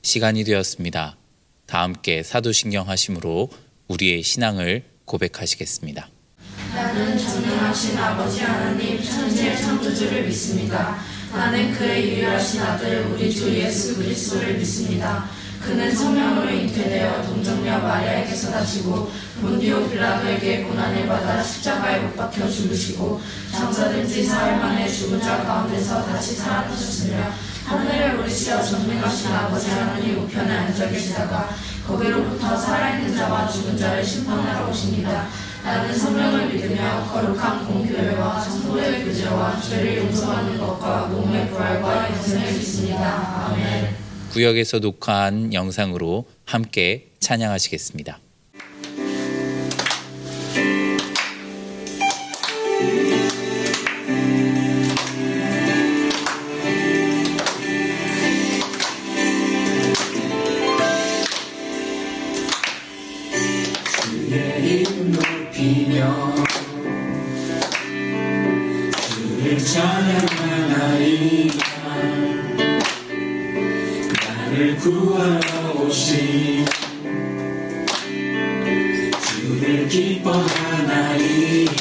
시간이 되었습니다. 다 함께 사도신경 하심으로 우리의 신앙을 고백하시겠습니다. 나는 전능하신 아버지 하나님 천지의 창조주를 믿습니다. 나는 그의 유일하신 아들 우리 주 예수 그리스도를 믿습니다. 그는 성령으로 잉태되어 동정녀 마리아에게서 나시고 본디오 빌라도에게 고난을 받아 십자가에 못 박혀 죽으시고 장사된 지 사흘 만에 죽은 자 가운데서 다시 살아나셨으며 하늘에 오르시어 전능하신 아버지 하나님 우편에 앉아 계시다가 거기로부터 살아있는 자와 죽은 자를 심판하러 오십니다. 나는 성령을 믿으며 거룩한 공교회와 성도의 교제와 죄를 용서받는 것과 몸의 부활과 영생을 믿습니다. 아멘. 구역에서 녹화한 영상으로 함께 찬양하시겠습니다. 주의 이름 높이며 주를 찬양하나이다. 나를 구하러 오신 주를 기뻐하나이다.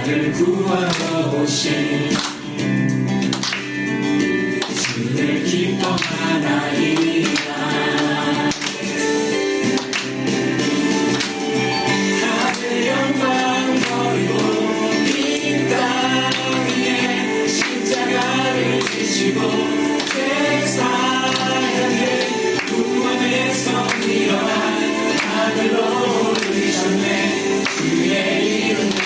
나를 구하러 오신 주를 기뻐하나이다. 하늘 영광 버리고 이 땅 위에 십자가를 지시고 죄사하게 구원에서 일어나 하늘로 오르셨네. 주의 이름 높이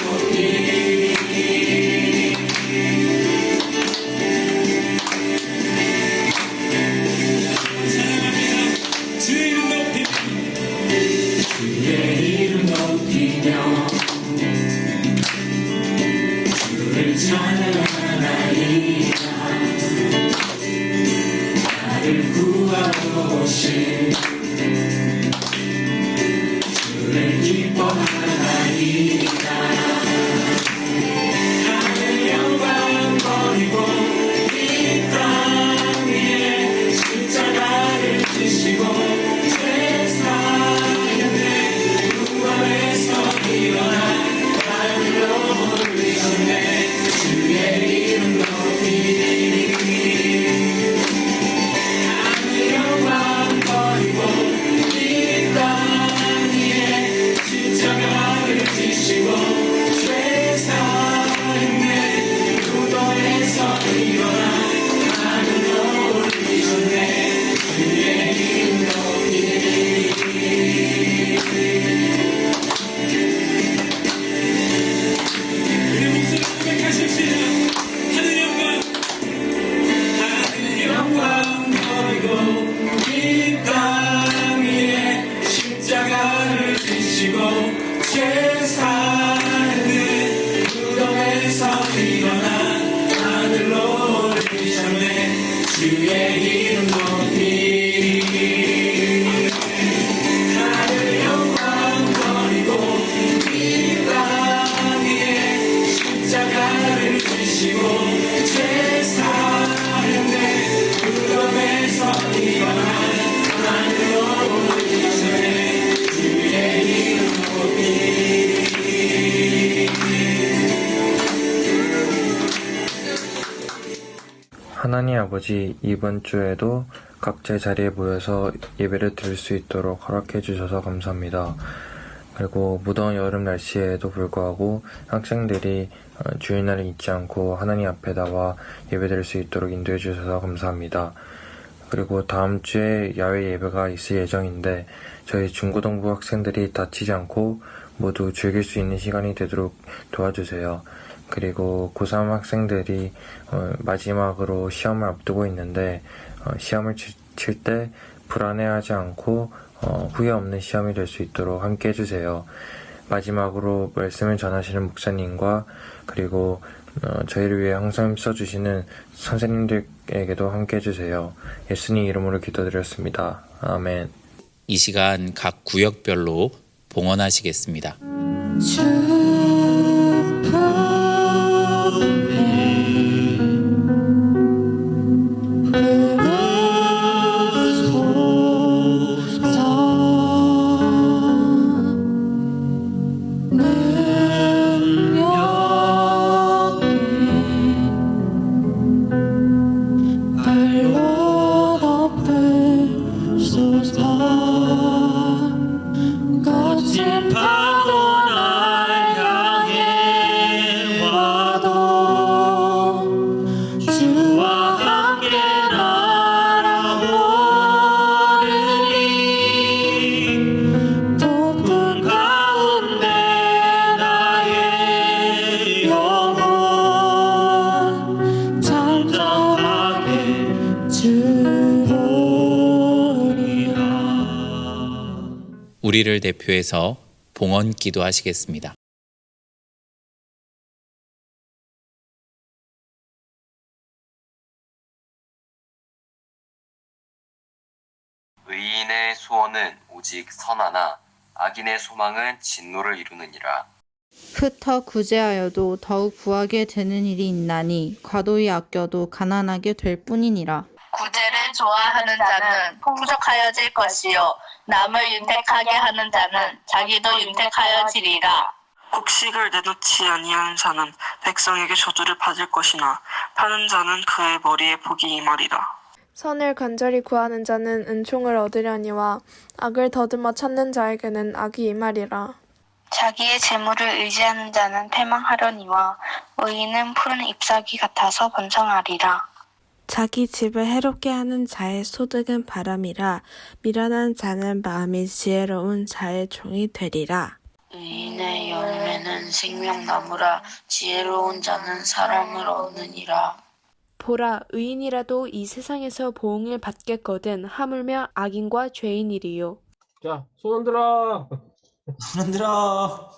찬양하나이다. 나를 구하러 오신 주를 기뻐하나이다. 하늘 영광 버리고 이 땅 위에 십자가를 지시고 죄 사였네. 구원에서 일어나 하늘로 오르셨네. 주의 이름 높이 하늘 영광 버리고 이 땅 위에 십자가를 지시고 죄 사했네. 무덤에서 일어나 하늘로 오르셨네. 주의 이름 높이 우리 목소리 고백하십시다. 하늘 영광 버리고 이 땅 위에 십자가를 지시고 죄 사했네. 무덤에서 일어나 하늘로 오르셨네. 주의 이름 높이 하늘 영광 버리고 이 땅 위에 십자가를 지시고 죄 사했네. 무덤에서 일어나 하늘로 오르셨네. 주의 이름 높이 하나님 아버지, 이번 주에도 각자의 자리에 모여서 예배를 드릴 수 있도록 허락해 주셔서 감사합니다. 그리고 무더운 여름 날씨에도 불구하고 학생들이 주일날을 잊지 않고 하나님 앞에 나와 예배 드릴 수 있도록 인도해 주셔서 감사합니다. 그리고 다음 주에 야외 예배가 있을 예정인데 저희 중고등부 학생들이 다치지 않고 모두 즐길 수 있는 시간이 되도록 도와주세요. 그리고 고3 학생들이 마지막으로 시험을 앞두고 있는데 시험을 칠 때 불안해하지 않고 후회 없는 시험이 될 수 있도록 함께 해주세요. 마지막으로 말씀을 전하시는 목사님과 그리고 저희를 위해 항상 써주시는 선생님들에게도 함께 해주세요. 예수님 이름으로 기도드렸습니다. 아멘. 이 시간 각 구역별로 봉헌하시겠습니다. 거친 파도 날 향해 와도 주와 함께 날아오르니 높은 가운데 나의 영혼 잠잠하게 주보리라. 우리를 대표해서 봉헌 기도하시겠습니다. 의인의 소원은 오직 선하나 악인의 소망은 진노를 이루느니라. 흩어 구제하여도 더욱 구하게 되는 일이 있나니 과도히 아껴도 가난하게 될 뿐이니라. 구제를 좋아하는 자는 풍족하여질 것이요 남을 윤택하게 하는 자는 자기도 윤택하여지리라. 곡식을 내놓지 아니하는 자는 백성에게 저주를 받을 것이나 파는 자는 그의 머리에 복이 임하리라. 선을 간절히 구하는 자는 은총을 얻으려니와 악을 더듬어 찾는 자에게는 악이 임하리라. 자기의 재물을 의지하는 자는 패망하려니와 의인은 푸른 잎사귀 같아서 번성하리라. 자기 집을 해롭게 하는 자의 소득은 바람이라 미련한 자는 마음이 지혜로운 자의 종이 되리라. 의인의 열매는 생명나무라 지혜로운 자는 사랑을 얻느니라. 보라, 의인이라도 이 세상에서 보응을 받겠거든 하물며 악인과 죄인이리요. 자, 손 흔들어. 손 흔들어.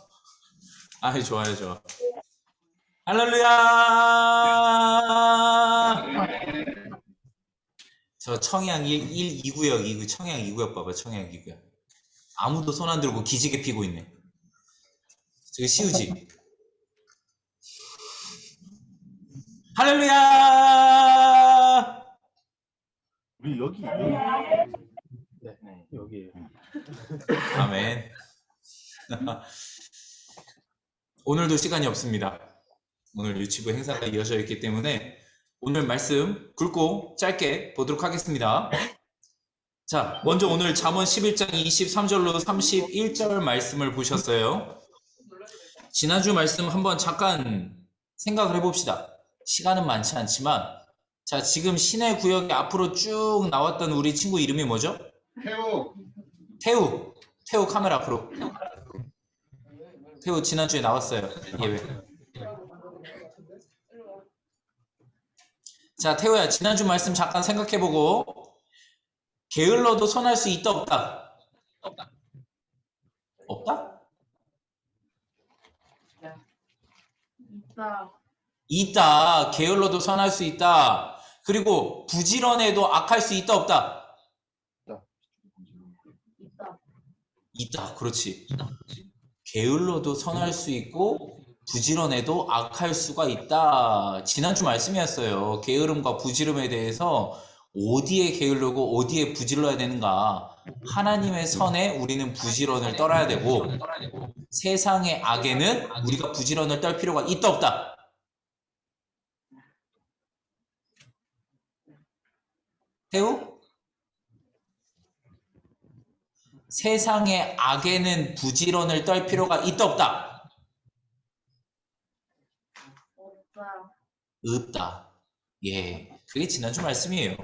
아이, 좋아요, 좋아. 할렐루야. 저 청양 2구역, 청양 2구역 봐봐, 청양 2구역. 아무도 손 안 들고 기지개 피고 있네. 저기 시우지. 할렐루야. 우리 여기. 네, 여기에요. 아멘. 오늘도 시간이 없습니다. 오늘 유치부 행사가 이어져 있기 때문에 오늘 말씀 굵고 짧게 보도록 하겠습니다. 자, 먼저 오늘 잠언 11장 23절로 31절 말씀을 보셨어요. 지난주 말씀 한번 잠깐 생각을 해봅시다. 시간은 많지 않지만, 자, 지금 시내 구역에 앞으로 쭉 나왔던 우리 친구 이름이 뭐죠? 태우 카메라 앞으로. 태우 지난주에 나왔어요. 예배. 자, 태우야, 지난주 말씀 잠깐 생각해보고, 게을러도 선할 수 있다, 없다? 없다? 있다. 게을러도 선할 수 있다. 그리고 부지런해도 악할 수 있다, 없다? 있다. 그렇지. 게을러도 선할 수 있고 부지런해도 악할 수가 있다. 지난주 말씀이었어요. 게으름과 부지런에 대해서 어디에 게으르고 어디에 부지런해야 되는가. 하나님의 선에 우리는 부지런을 떨어야 되고 세상의 악에는 우리가 부지런을 떨 필요가 있다, 없다? 태우? 세상의 악에는 부지런을 떨 필요가 있다, 없다? 없다. 예, 그게 지난주 말씀이에요.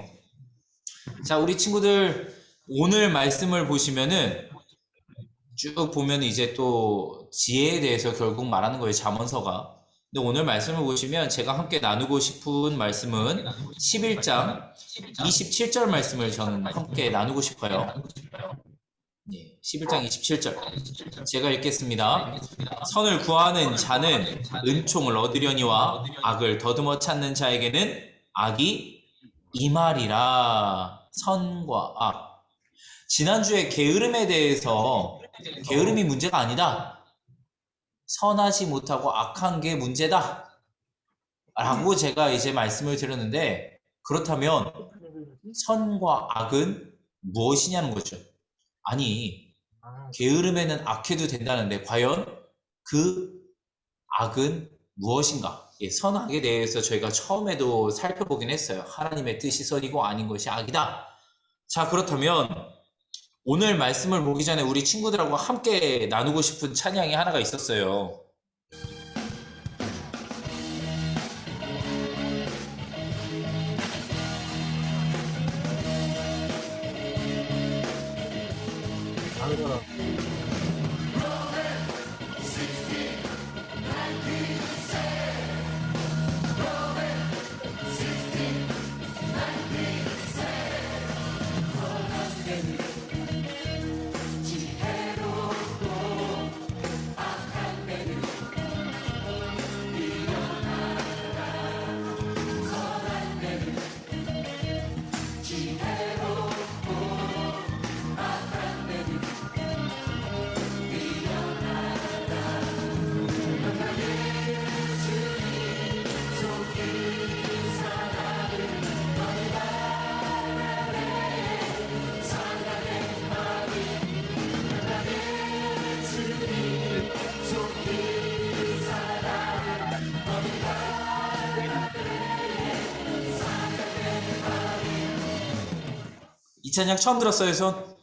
자, 우리 친구들 오늘 말씀을 보시면은 쭉 보면 이제 또 지혜에 대해서 결국 말하는 거예요, 잠언서가. 근데 오늘 말씀을 보시면 제가 함께 나누고 싶은 말씀은 11장 27절 말씀을 저는 함께 나누고 싶어요. 예, 11장 27절. 제가 읽겠습니다. 선을 구하는 자는 은총을 얻으려니와 악을 더듬어 찾는 자에게는 악이 임하리라. 선과 악. 지난주에 게으름에 대해서 게으름이 문제가 아니다. 선하지 못하고 악한 게 문제다. 라고 제가 이제 말씀을 드렸는데, 그렇다면 선과 악은 무엇이냐는 거죠. 아니, 게으름에는 악해도 된다는데 과연 그 악은 무엇인가? 예, 선악에 대해서 저희가 처음에도 살펴보긴 했어요. 하나님의 뜻이 선이고 아닌 것이 악이다. 자, 그렇다면 오늘 말씀을 보기 전에 우리 친구들하고 함께 나누고 싶은 찬양이 하나가 있었어요. 이 찬양 처음 들었어요, 손?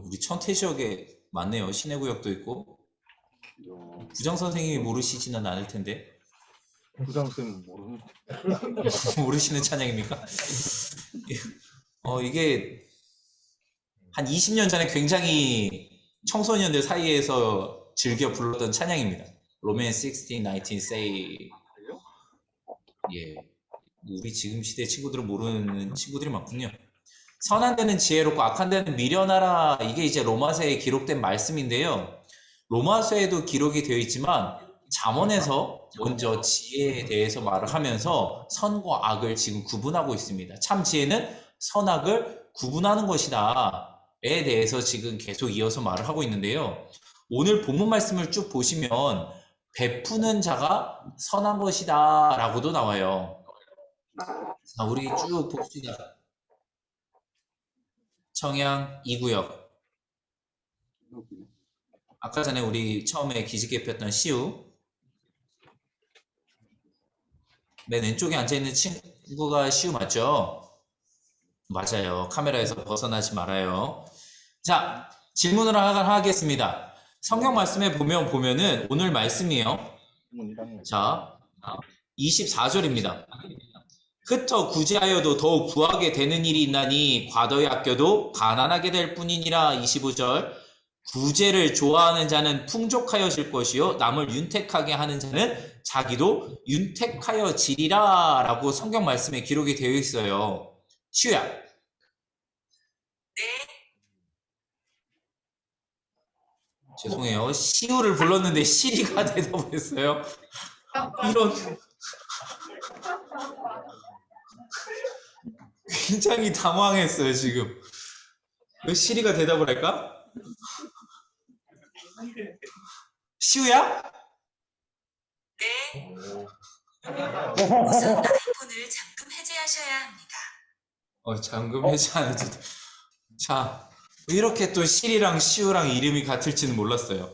우리 천태 지역에 많네요. 시내구역도 있고. 부장 선생님이 모르시지는 않을 텐데. 부장 쌤 모르는. 모르시는 찬양입니까? 이게 한 20년 전에 굉장히 청소년들 사이에서 즐겨 불렀던 찬양입니다. 로맨 16, 19, say. 예, 우리 지금 시대 친구들은 모르는 친구들이 많군요. 선한 데는 지혜롭고 악한 데는 미련하라. 이게 이제 로마서에 기록된 말씀인데요. 로마서에도 기록이 되어 있지만 잠언에서 먼저 지혜에 대해서 말을 하면서 선과 악을 지금 구분하고 있습니다. 참 지혜는 선악을 구분하는 것이다 에 대해서 지금 계속 이어서 말을 하고 있는데요. 오늘 본문 말씀을 쭉 보시면 베푸는 자가 선한 것이다 라고도 나와요. 자, 우리 쭉 봅시다. 청양 2구역. 아까 전에 우리 처음에 기지개 폈던 시우. 맨 왼쪽에 앉아있는 친구가 시우 맞죠? 맞아요. 카메라에서 벗어나지 말아요. 자, 질문을 하겠습니다. 성경 말씀에 보면은 오늘 말씀이요. 자, 24절입니다. 흩어 구제하여도 더욱 구하게 되는 일이 있나니 과도히 아껴도 가난하게 될 뿐이니라. 25절. 구제를 좋아하는 자는 풍족하여질 것이요 남을 윤택하게 하는 자는 자기도 윤택하여지리라 라고 성경 말씀에 기록이 되어 있어요. 시우야. 네. 죄송해요. 시우를 불렀는데 시리가 대답했어요. 이런 굉장히 당황했어요 지금. 왜 시리가 대답을 할까? 시우야? 네. 우선 아이폰을 잠금 해제하셔야 합니다. 잠금 해제 안 해도 돼. 자, 이렇게 또 시리랑 시우랑 이름이 같을지는 몰랐어요.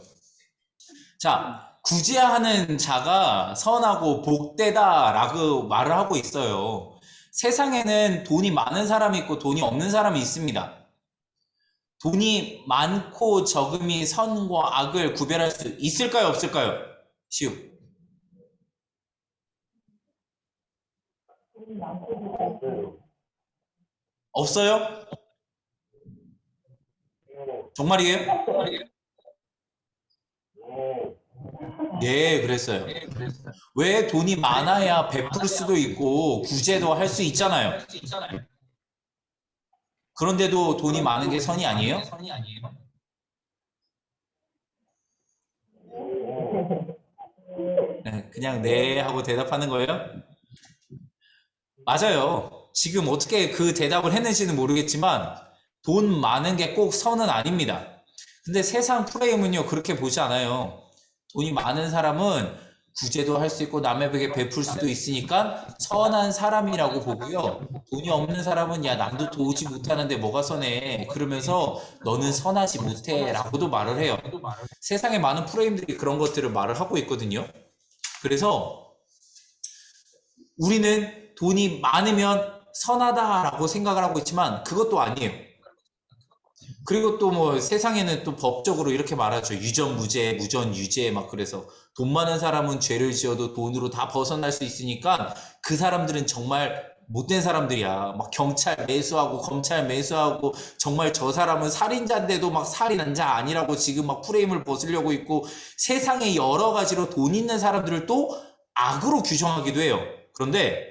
자, 구제하는 자가 선하고 복되다라고 말을 하고 있어요. 세상에는 돈이 많은 사람이 있고 돈이 없는 사람이 있습니다. 돈이 많고 적음이 선과 악을 구별할 수 있을까요? 없을까요? 시우. 없어요? 정말이에요? 네, 그랬어요. 왜 돈이 많아야 베풀 수도 있고 구제도 할 수 있잖아요. 그런데도 돈이 많은 게 선이 아니에요? 네, 그냥 네 하고 대답하는 거예요? 맞아요. 지금 어떻게 그 대답을 했는지는 모르겠지만 돈 많은 게 꼭 선은 아닙니다. 근데 세상 프레임은요, 그렇게 보지 않아요. 돈이 많은 사람은 구제도 할 수 있고 남에게 베풀 수도 있으니까 선한 사람이라고 보고요. 돈이 없는 사람은 야, 남도 도우지 못하는데 뭐가 선해? 그러면서 너는 선하지 못해 라고도 말을 해요. 세상에 많은 프레임들이 그런 것들을 말을 하고 있거든요. 그래서 우리는 돈이 많으면 선하다라고 생각을 하고 있지만 그것도 아니에요. 그리고 또 뭐 세상에는 또 법적으로 이렇게 말하죠. 유전무죄, 무전유죄 막 그래서 돈 많은 사람은 죄를 지어도 돈으로 다 벗어날 수 있으니까 그 사람들은 정말 못된 사람들이야. 막 경찰 매수하고 검찰 매수하고 정말 저 사람은 살인자인데도 막 살인한 자 아니라고 지금 막 프레임을 벗으려고 있고 세상에 여러 가지로 돈 있는 사람들을 또 악으로 규정하기도 해요. 그런데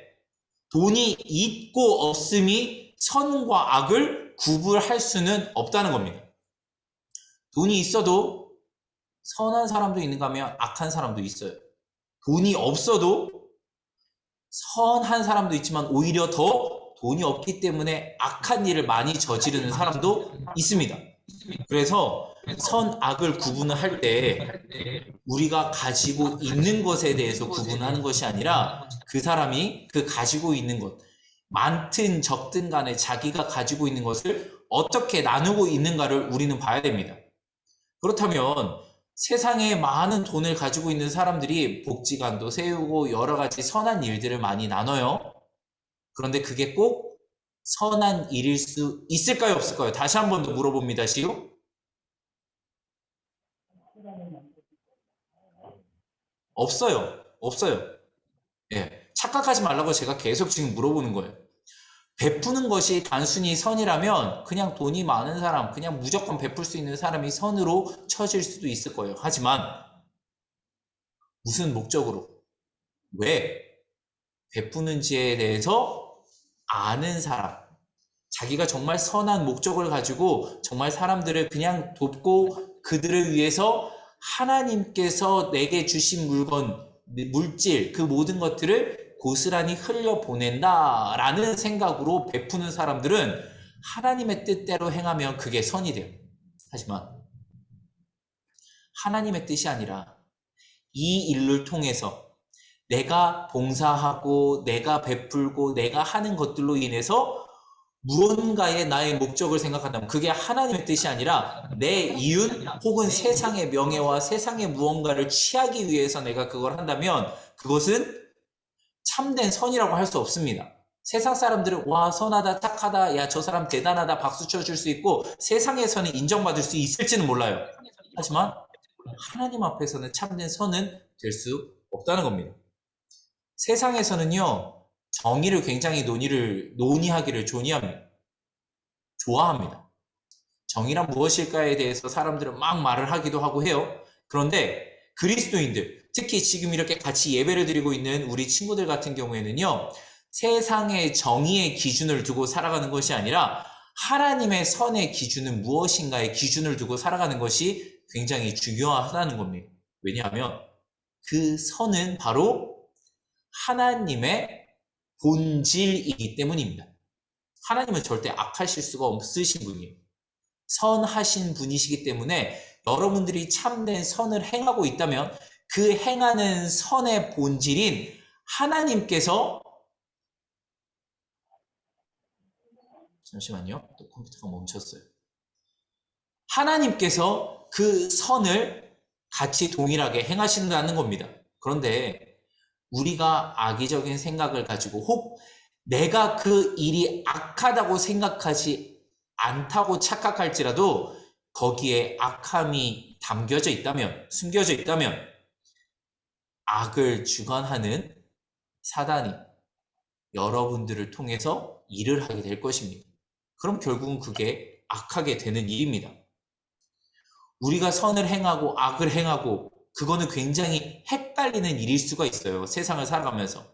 돈이 있고 없음이 선과 악을 구분할 수는 없다는 겁니다. 돈이 있어도 선한 사람도 있는가 하면 악한 사람도 있어요. 돈이 없어도 선한 사람도 있지만 오히려 더 돈이 없기 때문에 악한 일을 많이 저지르는 사람도 있습니다. 그래서 선, 악을 구분을 할 때 우리가 가지고 있는 것에 대해서 구분하는 것이 아니라 그 사람이 그 가지고 있는 것, 많든 적든 간에 자기가 가지고 있는 것을 어떻게 나누고 있는가를 우리는 봐야 됩니다. 그렇다면 세상에 많은 돈을 가지고 있는 사람들이 복지관도 세우고 여러 가지 선한 일들을 많이 나눠요. 그런데 그게 꼭 선한 일일 수 있을까요, 없을까요? 다시 한 번 더 물어봅니다, 시우. 없어요. 없어요. 예, 착각하지 말라고 제가 계속 지금 물어보는 거예요. 베푸는 것이 단순히 선이라면 그냥 돈이 많은 사람, 그냥 무조건 베풀 수 있는 사람이 선으로 쳐질 수도 있을 거예요. 하지만 무슨 목적으로, 왜 베푸는지에 대해서 아는 사람, 자기가 정말 선한 목적을 가지고 정말 사람들을 그냥 돕고 그들을 위해서 하나님께서 내게 주신 물건, 물질, 그 모든 것들을 고스란히 흘려보낸다라는 생각으로 베푸는 사람들은 하나님의 뜻대로 행하면 그게 선이 돼요. 하지만 하나님의 뜻이 아니라 이 일을 통해서 내가 봉사하고 내가 베풀고 내가 하는 것들로 인해서 무언가의 나의 목적을 생각한다면 그게 하나님의 뜻이 아니라 내 이윤 혹은 세상의 명예와 세상의 무언가를 취하기 위해서 내가 그걸 한다면 그것은 참된 선이라고 할 수 없습니다. 세상 사람들은 와 선하다 착하다 야 저 사람 대단하다 박수 쳐줄 수 있고 세상에서는 인정받을 수 있을지는 몰라요. 하지만 하나님 앞에서는 참된 선은 될 수 없다는 겁니다. 세상에서는요 정의를 굉장히 논의하기를 좋아합니다. 정의란 무엇일까에 대해서 사람들은 막 말을 하기도 하고 해요. 그런데 그리스도인들, 특히 지금 이렇게 같이 예배를 드리고 있는 우리 친구들 같은 경우에는요, 세상의 정의의 기준을 두고 살아가는 것이 아니라 하나님의 선의 기준은 무엇인가의 기준을 두고 살아가는 것이 굉장히 중요하다는 겁니다. 왜냐하면 그 선은 바로 하나님의 본질이기 때문입니다. 하나님은 절대 악하실 수가 없으신 분이에요. 선하신 분이시기 때문에 여러분들이 참된 선을 행하고 있다면 그 행하는 선의 본질인 하나님께서 잠시만요. 또 컴퓨터가 멈췄어요. 하나님께서 그 선을 같이 동일하게 행하신다는 겁니다. 그런데 우리가 악의적인 생각을 가지고 혹 내가 그 일이 악하다고 생각하지 않다고 착각할지라도 거기에 악함이 담겨져 있다면, 숨겨져 있다면 악을 주관하는 사단이 여러분들을 통해서 일을 하게 될 것입니다. 그럼 결국은 그게 악하게 되는 일입니다. 우리가 선을 행하고 악을 행하고 그거는 굉장히 헷갈리는 일일 수가 있어요. 세상을 살아가면서.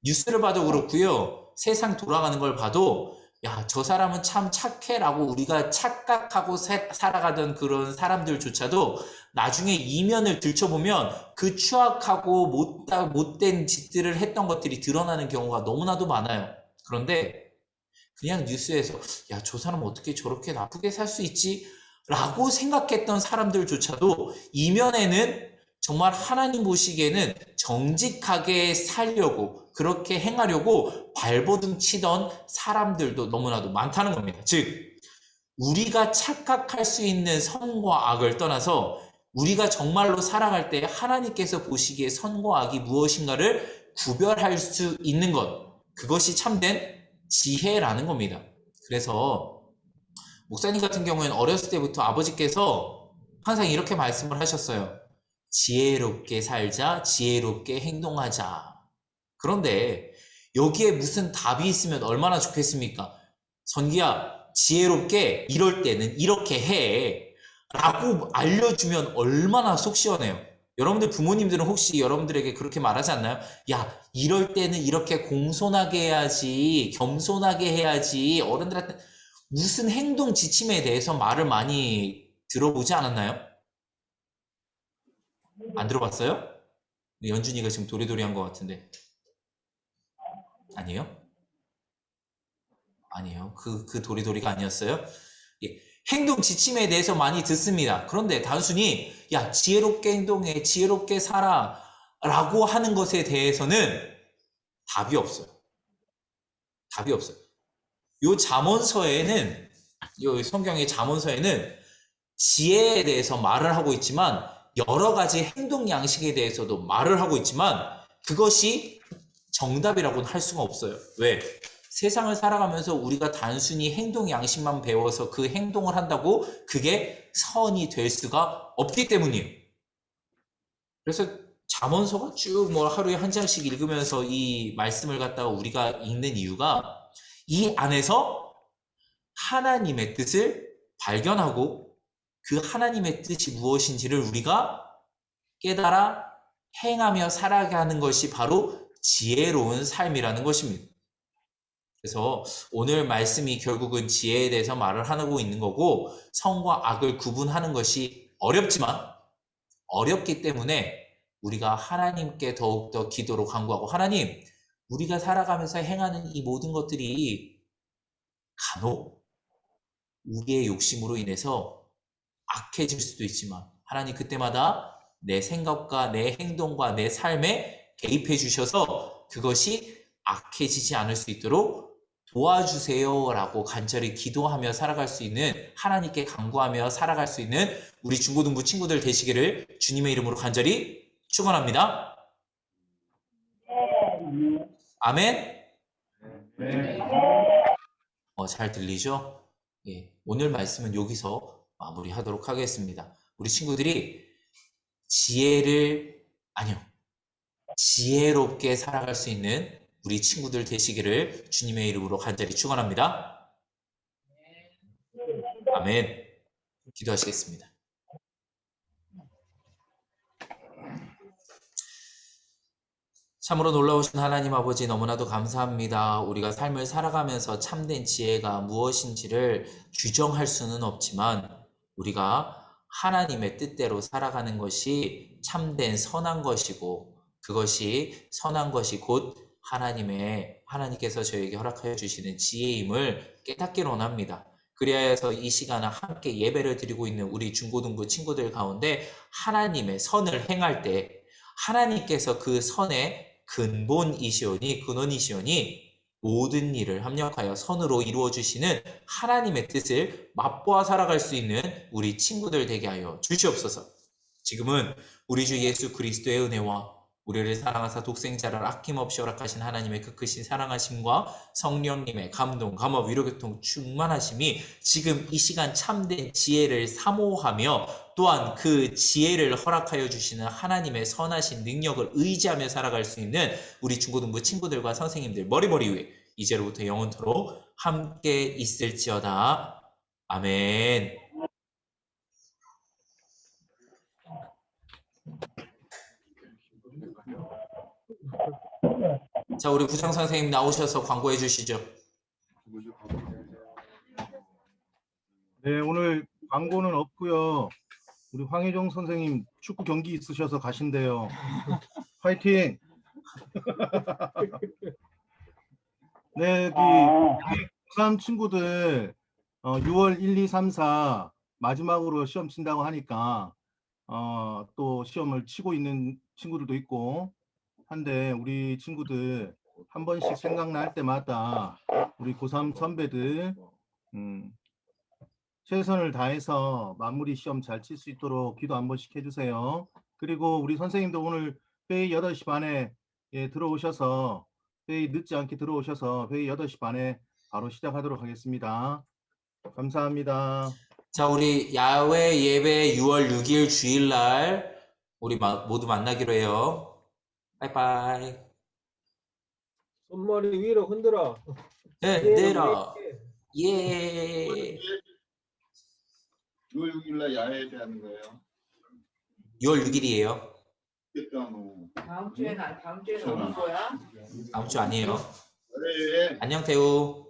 뉴스를 봐도 그렇고요. 세상 돌아가는 걸 봐도 야, 저 사람은 참 착해라고 우리가 착각하고 살아가던 그런 사람들조차도 나중에 이면을 들춰보면 그 추악하고 못된 짓들을 했던 것들이 드러나는 경우가 너무나도 많아요. 그런데 그냥 뉴스에서 야, 저 사람 어떻게 저렇게 나쁘게 살 수 있지? 라고 생각했던 사람들조차도 이면에는 정말 하나님 보시기에는 정직하게 살려고 그렇게 행하려고 발버둥 치던 사람들도 너무나도 많다는 겁니다. 즉 우리가 착각할 수 있는 선과 악을 떠나서 우리가 정말로 살아갈 때 하나님께서 보시기에 선과 악이 무엇인가를 구별할 수 있는 것, 그것이 참된 지혜라는 겁니다. 그래서 목사님 같은 경우에는 어렸을 때부터 아버지께서 항상 이렇게 말씀을 하셨어요. 지혜롭게 살자, 지혜롭게 행동하자. 그런데 여기에 무슨 답이 있으면 얼마나 좋겠습니까? 선기야, 지혜롭게 이럴 때는 이렇게 해 라고 알려주면 얼마나 속 시원해요. 여러분들 부모님들은 혹시 여러분들에게 그렇게 말하지 않나요? 야, 이럴 때는 이렇게 공손하게 해야지, 겸손하게 해야지. 어른들한테 무슨 행동 지침에 대해서 말을 많이 들어보지 않았나요? 안 들어봤어요? 연준이가 지금 도리도리한 것 같은데. 아니에요? 아니에요. 그 도리도리가 아니었어요? 예. 행동 지침에 대해서 많이 듣습니다. 그런데 단순히 야, 지혜롭게 행동해, 지혜롭게 살아 라고 하는 것에 대해서는 답이 없어요. 답이 없어요. 요 잠언서에는, 요 성경의 잠언서에는 지혜에 대해서 말을 하고 있지만 여러 가지 행동 양식에 대해서도 말을 하고 있지만 그것이 정답이라고는 할 수가 없어요. 왜? 세상을 살아가면서 우리가 단순히 행동 양식만 배워서 그 행동을 한다고 그게 선이 될 수가 없기 때문이에요. 그래서 잠언서가 쭉 뭐 하루에 한 장씩 읽으면서 이 말씀을 갖다가 우리가 읽는 이유가 이 안에서 하나님의 뜻을 발견하고 그 하나님의 뜻이 무엇인지를 우리가 깨달아 행하며 살아가는 것이 바로 지혜로운 삶이라는 것입니다. 그래서 오늘 말씀이 결국은 지혜에 대해서 말을 하고 있는 거고 선과 악을 구분하는 것이 어렵기 때문에 우리가 하나님께 더욱더 기도로 간구하고 하나님, 우리가 살아가면서 행하는 이 모든 것들이 간혹 우리의 욕심으로 인해서 악해질 수도 있지만 하나님 그때마다 내 생각과 내 행동과 내 삶에 개입해 주셔서 그것이 악해지지 않을 수 있도록 도와주세요 라고 간절히 기도하며 살아갈 수 있는, 하나님께 간구하며 살아갈 수 있는 우리 중고등부 친구들 되시기를 주님의 이름으로 간절히 축원합니다. 아멘. 잘 들리죠? 예, 오늘 말씀은 여기서 마무리하도록 하겠습니다. 우리 친구들이 지혜롭게 살아갈 수 있는 우리 친구들 되시기를 주님의 이름으로 간절히 축원합니다. 아멘. 기도하시겠습니다. 참으로 놀라우신 하나님 아버지, 너무나도 감사합니다. 우리가 삶을 살아가면서 참된 지혜가 무엇인지를 규정할 수는 없지만 우리가 하나님의 뜻대로 살아가는 것이 참된 선한 것이고, 그것이 선한 것이 곧 하나님께서 저에게 허락하여 주시는 지혜임을 깨닫기를 원합니다. 그리하여서 이 시간에 함께 예배를 드리고 있는 우리 중고등부 친구들 가운데 하나님의 선을 행할 때 하나님께서 그 선의 근원이시오니 모든 일을 합력하여 선으로 이루어 주시는 하나님의 뜻을 맛보아 살아갈 수 있는 우리 친구들 되게 하여 주시옵소서. 지금은 우리 주 예수 그리스도의 은혜와 우리를 사랑하사 독생자를 아낌없이 허락하신 하나님의 그 크신 사랑하심과 성령님의 감동, 감화, 위로교통 충만하심이 지금 이 시간 참된 지혜를 사모하며 또한 그 지혜를 허락하여 주시는 하나님의 선하신 능력을 의지하며 살아갈 수 있는 우리 중고등부 친구들과 선생님들 머리머리 위에 이제로부터 영원토록 함께 있을지어다. 아멘. 자, 우리 부장 선생님 나오셔서 광고해 주시죠. 네, 오늘 광고는 없고요. 우리 황혜종 선생님 축구 경기 있으셔서 가신대요. 파이팅! 네, 우리 고3 친구들 6월 1, 2, 3, 4 마지막으로 시험 친다고 하니까 또 시험을 치고 있는 친구들도 있고 한데 우리 친구들 한 번씩 생각날 때마다 우리 고3 선배들 최선을 다해서 마무리 시험 잘 칠 수 있도록 기도 한 번씩 해주세요. 그리고 우리 선생님도 오늘 회의 8시 반에 들어오셔서 회의 늦지 않게 들어오셔서 회의 8시 반에 바로 시작하도록 하겠습니다. 감사합니다. 자, 우리 야외 예배 6월 6일 주일날 우리 모두 만나기로 해요. 바이바이. 손머리 위로 흔들어. 네, 내려. 예. 6월 6일날 야외 예배하는 거예요. 6월 6일이에요. 다음 주에는 오는 거야? 다음 주 아니에요. 네. 안녕, 태우.